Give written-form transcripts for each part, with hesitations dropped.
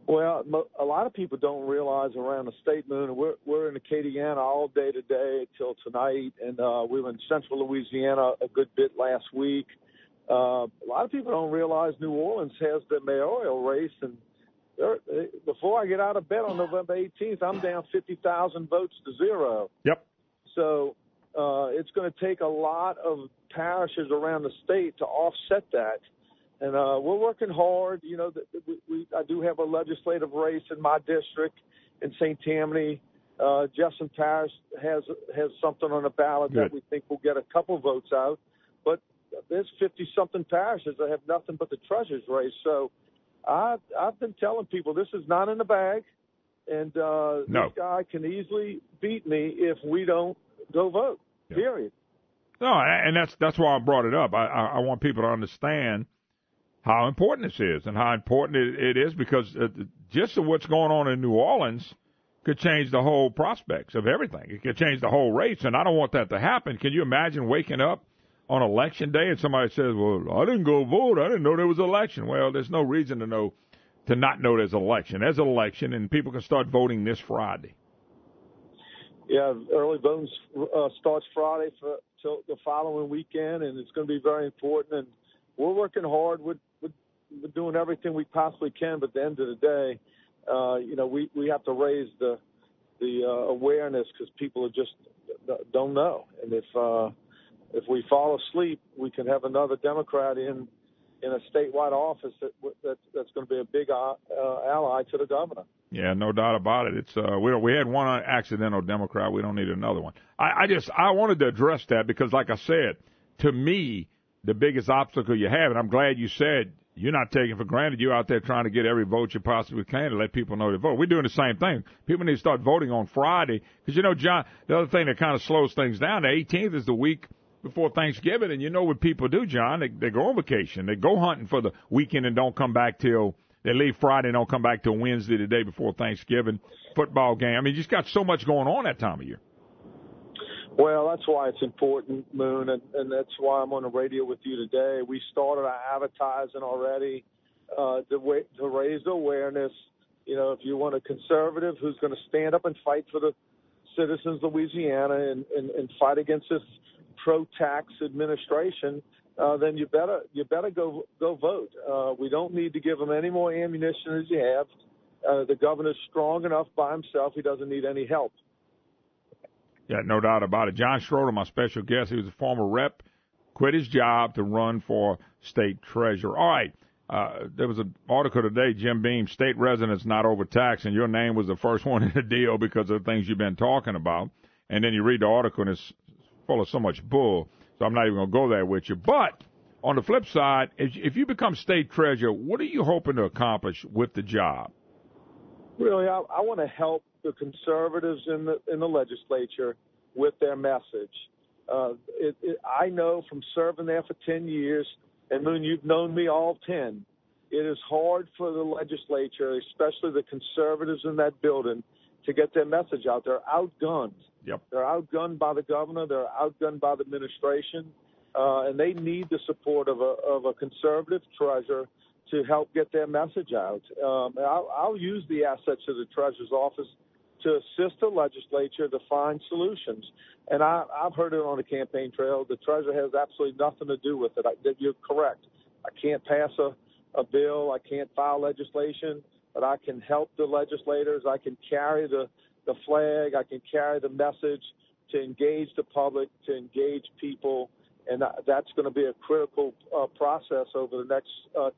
Well, a lot of people don't realize around the state, Moon, we're in Acadiana all day today till tonight, and we were in central Louisiana a good bit last week. A lot of people don't realize New Orleans has the mayoral race, and before I get out of bed on November 18th, I'm down 50,000 votes to 0. Yep. So it's going to take a lot of parishes around the state to offset that. And we're working hard. You know, I do have a legislative race in my district in St. Tammany. Jefferson Parish has something on the ballot Good. that we think will get a couple votes out. But there's 50-something parishes that have nothing but the treasurer's race. So I've been telling people this is not in the bag, and this guy can easily beat me if we don't go vote, period. No, and that's why I brought it up. I want people to understand how important this is and how important it is, because just what's going on in New Orleans could change the whole prospects of everything. It could change the whole race, and I don't want that to happen. Can you imagine waking up on Election Day and somebody says, well, I didn't go vote. I didn't know there was an election. Well, there's no reason to not know there's an election. There's an election, and people can start voting this Friday. Yeah, early voting starts Friday till the following weekend, and it's going to be very important. And we're working hard. We're doing everything we possibly can, but at the end of the day, we have to raise the awareness, because people just don't know. And if we fall asleep, we can have another Democrat in a statewide office that's going to be a big ally to the governor. Yeah, no doubt about it. It's we had one accidental Democrat. We don't need another one. I wanted to address that because, like I said, to me, the biggest obstacle you have, and I'm glad you said you're not taking for granted. You're out there trying to get every vote you possibly can to let people know to vote. We're doing the same thing. People need to start voting on Friday because, John, the other thing that kind of slows things down, the 18th is the week before Thanksgiving, and you know what people do, John. They go on vacation. They go hunting for the weekend and don't come back till they leave Friday and don't come back till Wednesday, the day before Thanksgiving. Football game. I mean, you just got so much going on that time of year. Well, that's why it's important, Moon, and that's why I'm on the radio with you today. We started our advertising already to raise the awareness. If you want a conservative who's going to stand up and fight for the citizens of Louisiana and fight against this pro-tax administration, then you better go vote. We don't need to give them any more ammunition as you have. The governor's strong enough by himself. He doesn't need any help. Yeah, no doubt about it. John Schroder, my special guest, he was a former rep, quit his job to run for state treasurer. All right, there was an article today, Jim Beam, state residents not overtaxed, and your name was the first one in the deal because of the things you've been talking about. And then you read the article, and it's full of so much bull, so I'm not even going to go there with you. But on the flip side, if you become state treasurer, what are you hoping to accomplish with the job? Really, I want to help the conservatives in the legislature with their message. I know from serving there for 10 years, and Moon, you've known me all 10, it is hard for the legislature, especially the conservatives in that building, to get their message out. They're outgunned. Yep. They're outgunned by the governor. They're outgunned by the administration. And they need the support of a conservative treasurer to help get their message out. I'll use the assets of the treasurer's office to assist the legislature to find solutions. And I've heard it on the campaign trail. The treasurer has absolutely nothing to do with it. You're correct. I can't pass a bill. I can't file legislation, but I can help the legislators. I can carry the flag. I can carry the message to engage the public, to engage people. And that's going to be a critical process over the next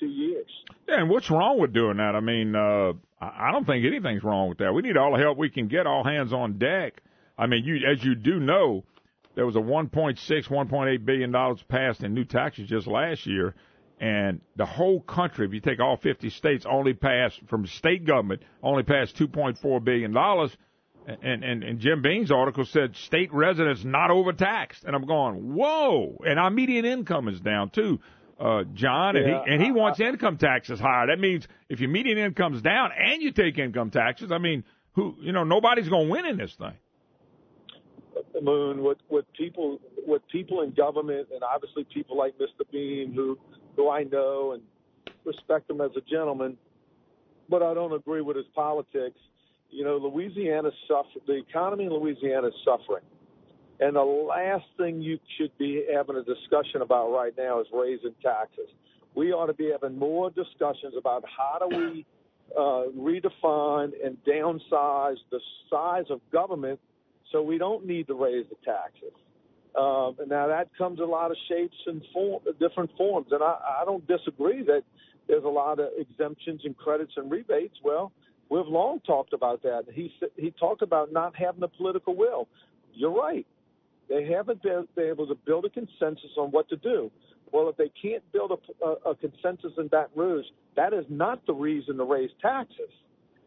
2 years. Yeah, and what's wrong with doing that? I mean, I don't think anything's wrong with that. We need all the help we can get, all hands on deck. I mean, as you do know, there was a $1.8 billion passed in new taxes just last year, and the whole country, if you take all 50 states, only passed, from state government, only passed $2.4 billion. And Jim Beam's article said state residents not overtaxed. And I'm going, whoa. And our median income is down, too, John. And he wants income taxes higher. That means if your median income's down and you take income taxes, I mean, nobody's going to win in this thing. Moon, with people in government, and obviously people like Mr. Beam, who I know and respect him as a gentleman, but I don't agree with his politics. You know, the economy in Louisiana is suffering. And the last thing you should be having a discussion about right now is raising taxes. We ought to be having more discussions about how do we redefine and downsize the size of government so we don't need to raise the taxes. And now that comes in a lot of shapes and different forms. And I don't disagree that there's a lot of exemptions and credits and rebates. Well, we've long talked about that. He talked about not having the political will. You're right. They haven't been able to build a consensus on what to do. Well, if they can't build a consensus in Baton Rouge, that is not the reason to raise taxes.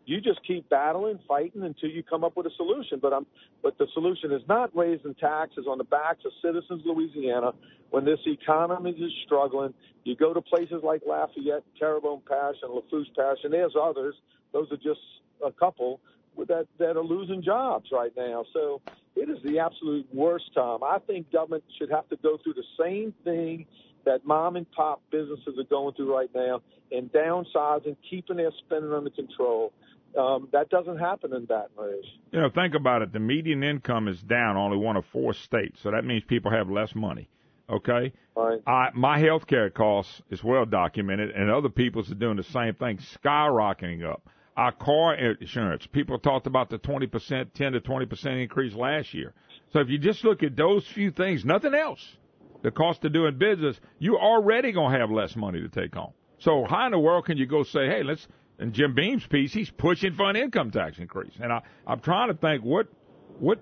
You just keep battling, fighting until you come up with a solution. But the solution is not raising taxes on the backs of citizens of Louisiana when this economy is struggling. You go to places like Lafayette, Terrebonne Parish, and Lafourche Parish, and there's others. Those are just a couple that are losing jobs right now. So it is the absolute worst time. I think government should have to go through the same thing that mom and pop businesses are going through right now and downsizing, keeping their spending under control. That doesn't happen in Baton Rouge. You know, think about it. The median income is down only one of 4 states, so that means people have less money. Okay? Right. My health care costs is well documented, and other people's are doing the same thing, skyrocketing up. Our car insurance, people talked about the 10 to 20% increase last year. So if you just look at those few things, nothing else, the cost of doing business, you're already going to have less money to take home. So how in the world can you go say, hey, let's, in Jim Beam's piece, he's pushing for an income tax increase. And I'm trying to think, what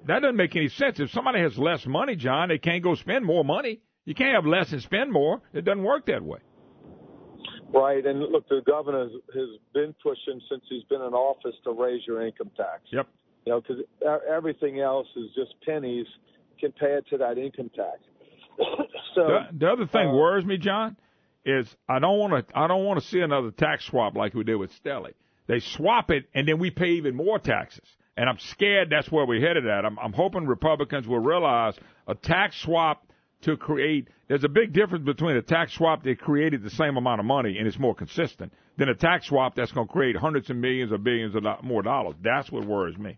that doesn't make any sense. If somebody has less money, John, they can't go spend more money. You can't have less and spend more. It doesn't work that way. Right, and look, the governor has been pushing since he's been in office to raise your income tax. Yep. You know, because everything else is just pennies compared to that income tax. So the other thing worries me, John, is I don't want to see another tax swap like we did with Stelly. They swap it and then we pay even more taxes, and I'm scared that's where we're headed at. I'm hoping Republicans will realize a tax swap to create. There's a big difference between a tax swap that created the same amount of money and it's more consistent than a tax swap that's going to create hundreds of millions or billions of more dollars. That's what worries me.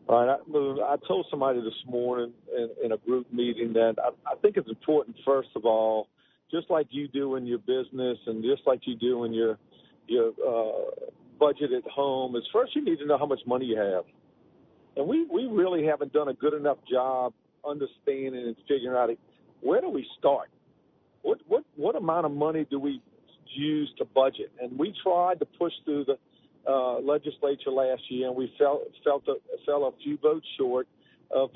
All right. I told somebody this morning in a group meeting that I think it's important, first of all, just like you do in your business and just like you do in your budget at home, is first you need to know how much money you have. And we really haven't done a good enough job understanding and figuring out where do we start? What amount of money do we use to budget? And we tried to push through the legislature last year, and we fell a few votes short of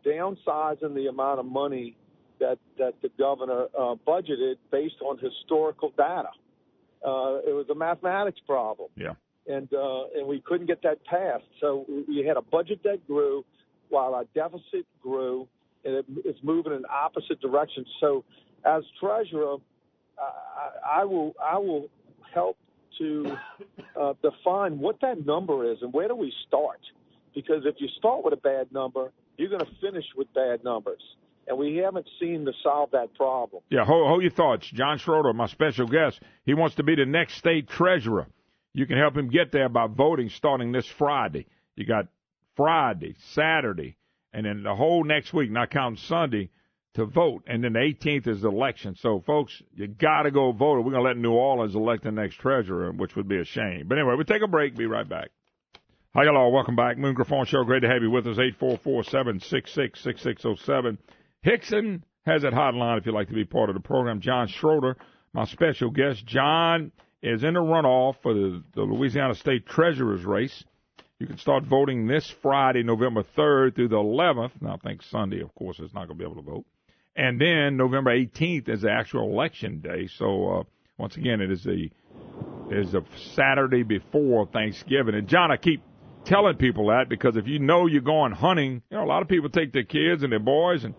downsizing the amount of money that the governor budgeted based on historical data. It was a mathematics problem. Yeah. And we couldn't get that passed. So we had a budget that grew while our deficit grew, and it's moving in opposite directions. So as treasurer, I will help to define what that number is and where do we start. Because if you start with a bad number, you're going to finish with bad numbers. And we haven't seen to solve that problem. Yeah, hold your thoughts. John Schroder, my special guest, he wants to be the next state treasurer. You can help him get there by voting starting this Friday. You got Friday, Saturday, and then the whole next week, not counting Sunday, to vote. And then the 18th is the election. So, folks, you got to go vote. We're going to let New Orleans elect the next treasurer, which would be a shame. But anyway, we'll take a break. Be right back. Hi, y'all. Welcome back. Moon Griffon Show. Great to have you with us. 844-766-6607. Hickson has that hotline if you'd like to be part of the program. John Schroder, my special guest. John is in the runoff for the Louisiana State Treasurer's race. You can start voting this Friday, November 3rd through the 11th. Now, I think Sunday, of course, is not going to be able to vote. And then November 18th is the actual election day. So, once again, it is a Saturday before Thanksgiving. And, John, I keep telling people that because if you know you're going hunting, you know, a lot of people take their kids and their boys and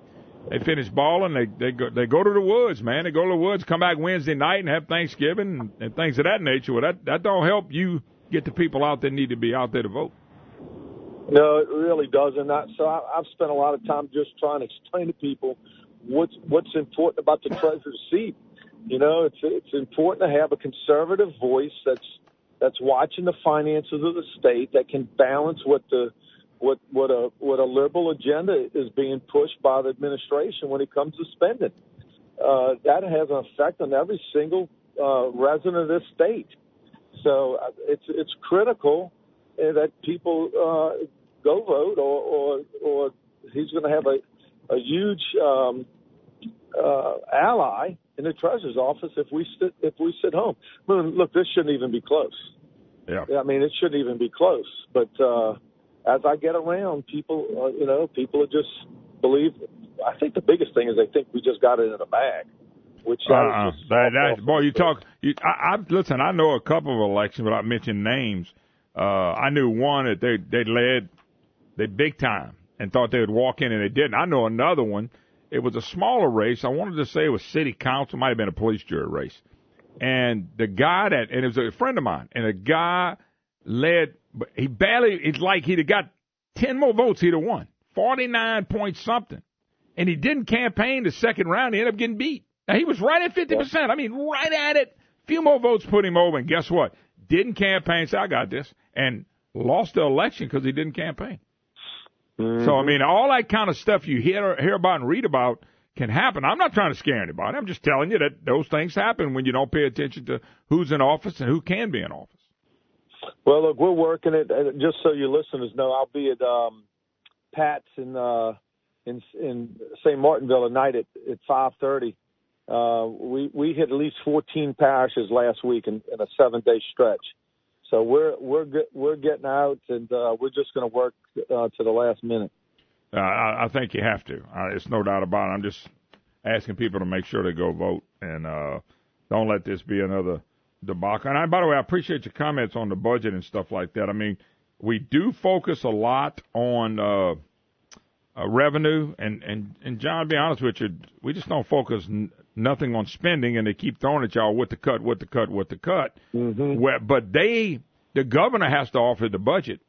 they finish balling. They go to the woods, man. They go to the woods, come back Wednesday night and have Thanksgiving and things of that nature. Well, that don't help you get the people out that need to be out there to vote. No, it really doesn't. So I've spent a lot of time just trying to explain to people what's important about the treasurer's seat. You know, it's important to have a conservative voice that's watching the finances of the state, that can balance what a liberal agenda is being pushed by the administration when it comes to spending. That has an effect on every single resident of this state. So it's critical that people go vote, or he's going to have a huge ally in the treasurer's office if we sit home. Moon, look, this shouldn't even be close. Yeah. I mean, it shouldn't even be close. But as I get around, people, people just believe. I think the biggest thing is they think we just got it in a bag. Which boy, you talk. Listen, I know a couple of elections without mentioning names. I knew one that they led big time and thought they would walk in, and they didn't. I know another one. It was a smaller race. I wanted to say it was city council, might have been a police jury race. And the guy and it was a friend of mine, and the guy led. It's like he'd have got 10 more votes, he'd have won 49 point something, and he didn't campaign the second round. He ended up getting beat. Now, he was right at 50%. I mean, right at it. Few more votes put him over, and guess what? Didn't campaign, say, I got this, and lost the election because he didn't campaign. Mm-hmm. So, I mean, all that kind of stuff you hear about and read about can happen. I'm not trying to scare anybody. I'm just telling you that those things happen when you don't pay attention to who's in office and who can be in office. Well, look, we're working it. Just so your listeners know, I'll be at Pat's in St. Martinville tonight at 5:30. We hit at least 14 parishes last week in a 7-day stretch. So we're getting out, and we're just going to work to the last minute. I think you have to. It's no doubt about it. I'm just asking people to make sure they go vote, and don't let this be another debacle. And by the way, I appreciate your comments on the budget and stuff like that. I mean, we do focus a lot on revenue, and John, to be honest with you, we just don't focus nothing on spending, and they keep throwing at y'all what to cut. Mm-hmm. But the governor has to offer the budget.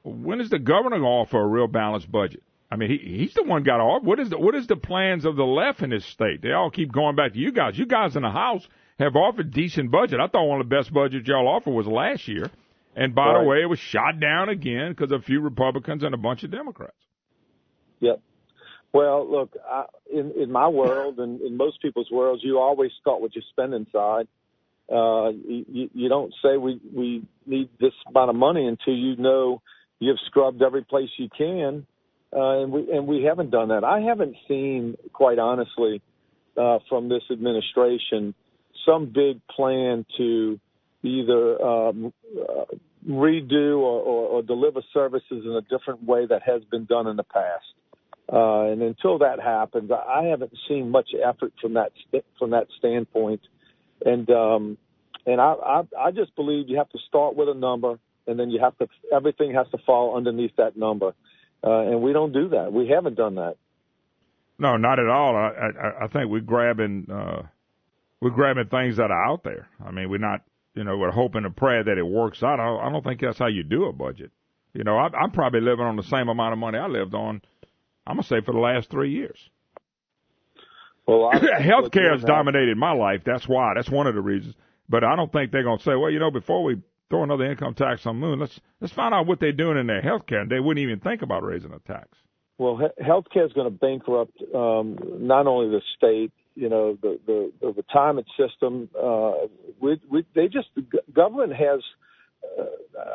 When is the governor going to offer a real balanced budget? I mean, he's the one got to offer. What is the plans of the left in this state? They all keep going back to you guys. You guys in the House have offered decent budget. I thought one of the best budgets y'all offered was last year. And by the way, it was shot down again because of a few Republicans and a bunch of Democrats. Yep. Well, look, in my world and in most people's worlds, you always start with your spending side. You don't say we need this amount of money until you know you've scrubbed every place you can, and we haven't done that. I haven't seen, quite honestly, from this administration some big plan to either redo or deliver services in a different way that has been done in the past. And until that happens, I haven't seen much effort from that standpoint. And I just believe you have to start with a number, and then everything has to fall underneath that number. And we don't do that. We haven't done that. No, not at all. I think we're grabbing things that are out there. I mean, we're not, we're hoping and praying that it works out. I don't think that's how you do a budget. I'm probably living on the same amount of money I lived on, I'm going to say, for the last 3 years. Well, healthcare has dominated my life. That's why. That's one of the reasons. But I don't think they're going to say, well, before we throw another income tax on Moon, let's find out what they're doing in their healthcare. They wouldn't even think about raising a tax. Well, healthcare is going to bankrupt not only the state, the retirement system. Government has.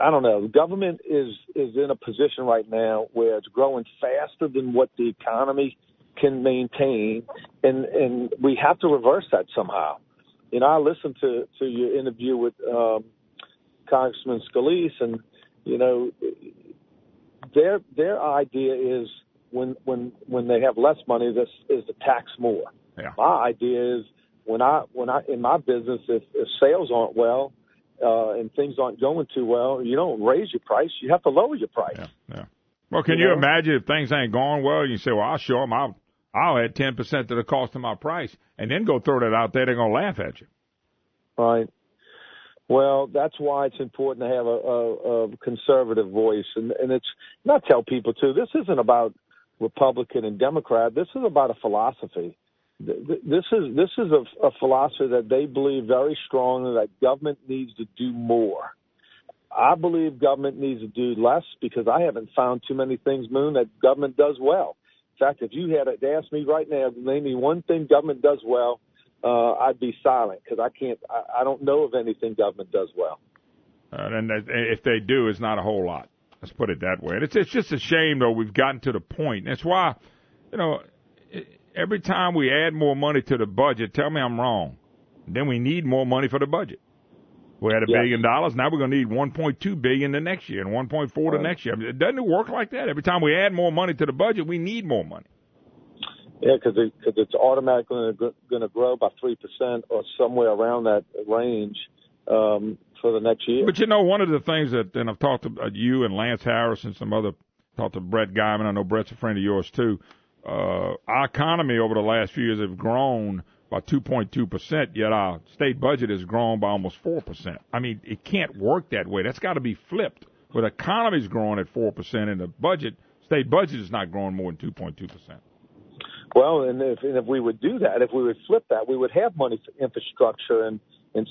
I don't know. Government is in a position right now where it's growing faster than what the economy can maintain, and we have to reverse that somehow. I listened to your interview with Congressman Scalise, and their idea is when they have less money, this is to tax more. Yeah. My idea is when I in my business, if sales aren't well. And things aren't going too well, you don't raise your price. You have to lower your price. Yeah. Well, can you imagine if things ain't going well? You say, well, I'll show them. I'll add 10% to the cost of my price, and then go throw that out there. They're going to laugh at you. Right. Well, that's why it's important to have a conservative voice. And it's not tell people, too, this isn't about Republican and Democrat. This is about a philosophy. This is a philosophy that they believe very strongly that government needs to do more. I believe government needs to do less because I haven't found too many things, Moon, that government does well. In fact, if you had to ask me right now, name me one thing government does well, I'd be silent because I don't know of anything government does well. And if they do, it's not a whole lot. Let's put it that way. And it's just a shame, though, we've gotten to the point. That's why, every time we add more money to the budget, tell me I'm wrong. Then we need more money for the budget. We had $1 billion. Now we're going to need $1.2 billion the next year and $1.4 the next year. I mean, doesn't it work like that? Every time we add more money to the budget, we need more money. Yeah, because it's automatically going to grow by 3% or somewhere around that range for the next year. But one of the things and I've talked to you and Lance Harris and talked to Brett Guyman. I know Brett's a friend of yours too. Our economy over the last few years have grown by 2.2%, yet our state budget has grown by almost 4%. I mean, it can't work that way. That's got to be flipped. Where the economy's growing at 4% and the state budget is not growing more than 2.2%. Well, and if we would do that, if we would flip that, we would have money for infrastructure and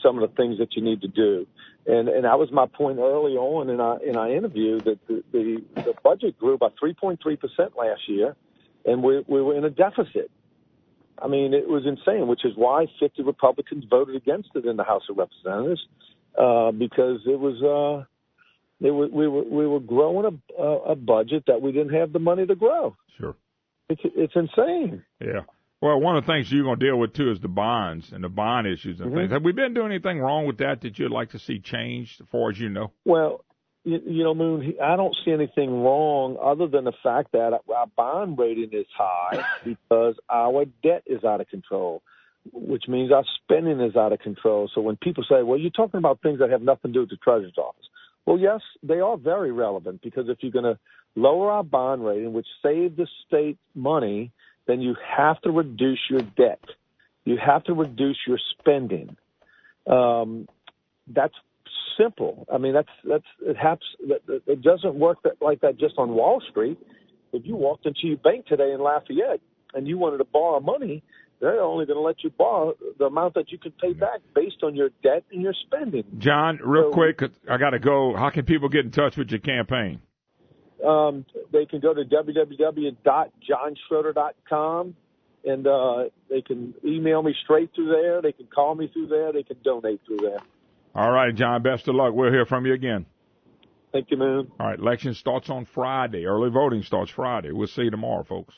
some of the things that you need to do. And that was my point early on in our interview, that the budget grew by 3.3% last year, and we were in a deficit. I mean, it was insane, which is why 50 Republicans voted against it in the House of Representatives, because it was we were growing a budget that we didn't have the money to grow. Sure, it's insane. Yeah. Well, one of the things you're going to deal with too is the bonds and the bond issues and things. Have we been doing anything wrong with that you'd like to see changed, as far as you know? Well, Moon, I don't see anything wrong other than the fact that our bond rating is high because our debt is out of control, which means our spending is out of control. So when people say, well, you're talking about things that have nothing to do with the Treasurer's office. Well, yes, they are very relevant because if you're going to lower our bond rating, which saves the state money, then you have to reduce your debt. You have to reduce your spending. That's simple. I mean, it doesn't work like that just on Wall Street. If you walked into your bank today in Lafayette and you wanted to borrow money, they're only going to let you borrow the amount that you can pay back based on your debt and your spending. John, real quick, I got to go. How can people get in touch with your campaign? They can go to www.johnschroder.com, and they can email me straight through there. They can call me through there. They can donate through there. All right, John, best of luck. We'll hear from you again. Thank you, Moon. All right, election starts on Friday. Early voting starts Friday. We'll see you tomorrow, folks.